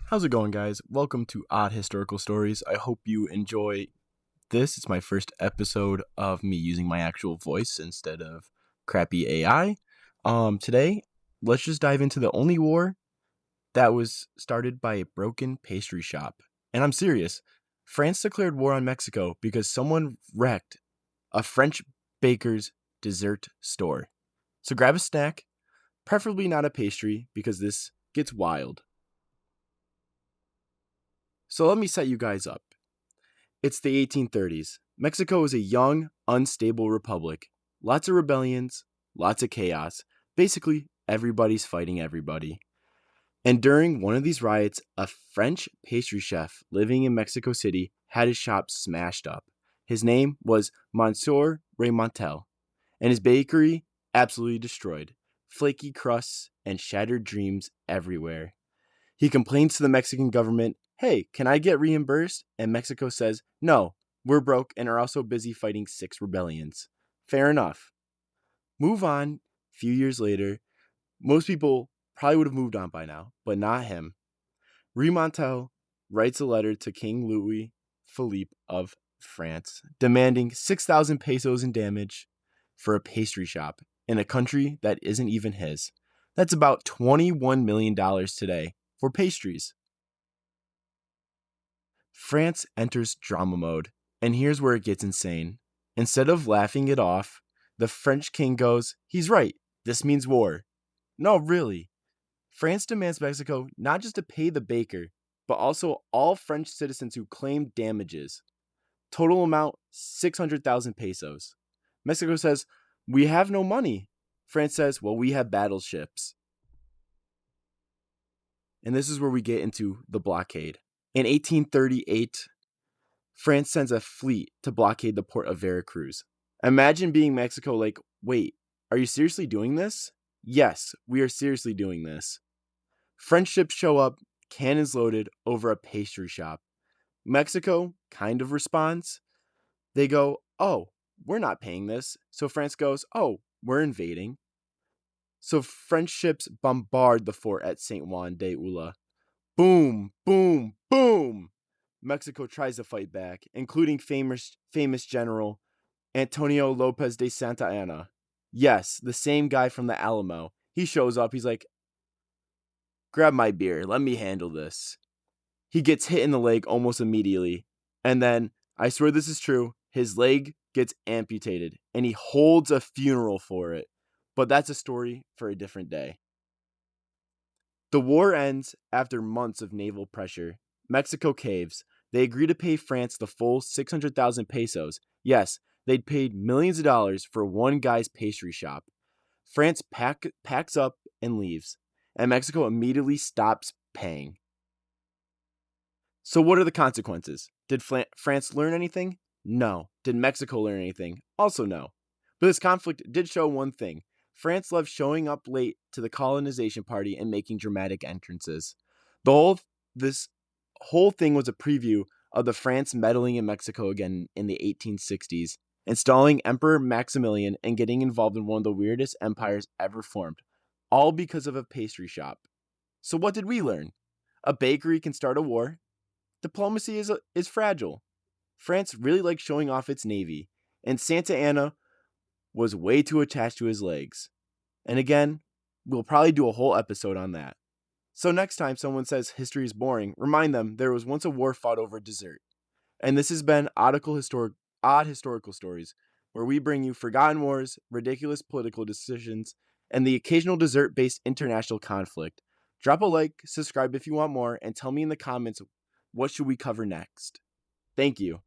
How's it going, guys? Welcome to Odd Historical Stories. I hope you enjoy this. It's my first episode of me using my actual voice instead of crappy AI. Today, let's just dive into the only war that was started by a broken pastry shop. And I'm serious. France declared war on Mexico because someone wrecked a French baker's dessert store. So grab a snack, preferably not a pastry, because this gets wild. So let me set you guys up. It's the 1830s. Mexico is a young, unstable republic. Lots of rebellions, lots of chaos. Basically, everybody's fighting everybody. And during one of these riots, a French pastry chef living in Mexico City had his shop smashed up. His name was Monsieur Remontel, and his bakery absolutely destroyed. Flaky crusts and shattered dreams everywhere. He complains to the Mexican government, hey, can I get reimbursed? And Mexico says, no, we're broke and are also busy fighting 6 rebellions. Fair enough. Move on. A few years later, most people probably would have moved on by now, but not him. Remontel writes a letter to King Louis Philippe of France, demanding 6,000 pesos in damage for a pastry shop in a country that isn't even his. That's about $21 million today for pastries. France enters drama mode, and here's where it gets insane. Instead of laughing it off, the French king goes, he's right, this means war. No, really. France demands Mexico not just to pay the baker, but also all French citizens who claim damages. Total amount 600,000 pesos. Mexico says, we have no money. France says, well, we have battleships. And this is where we get into the blockade. In 1838, France sends a fleet to blockade the port of Veracruz. Imagine being Mexico like, wait, are you seriously doing this? Yes, we are seriously doing this. French ships show up, cannons loaded, over a pastry shop. Mexico kind of responds. They go, oh, we're not paying this. So France goes, oh, we're invading. So French ships bombard the fort at St. Juan de Ula. Boom, boom, boom. Mexico tries to fight back, including famous general Antonio Lopez de Santa Anna. Yes, the same guy from the Alamo. He shows up. He's like, grab my beer. Let me handle this. He gets hit in the leg almost immediately. And then, I swear this is true, his leg gets amputated and he holds a funeral for it. But that's a story for a different day. The war ends after months of naval pressure. Mexico caves. They agree to pay France the full 600,000 pesos. Yes, they'd paid millions of dollars for one guy's pastry shop. France packs up and leaves, and Mexico immediately stops paying. So, what are the consequences? Did France learn anything? No. Did Mexico learn anything? Also, no. But this conflict did show one thing: France loved showing up late to the colonization party and making dramatic entrances. The whole this whole thing was a preview of the France meddling in Mexico again in the 1860s, installing Emperor Maximilian and getting involved in one of the weirdest empires ever formed, all because of a pastry shop. So what did we learn? A bakery can start a war. Diplomacy is fragile. France really likes showing off its navy, and Santa Anna was way too attached to his legs. And again, we'll probably do a whole episode on that. So next time someone says history is boring, remind them there was once a war fought over dessert. And this has been Odd Historical Stories, where we bring you forgotten wars, ridiculous political decisions, and the occasional dessert-based international conflict. Drop a like, subscribe if you want more, and tell me in the comments what should we cover next. Thank you.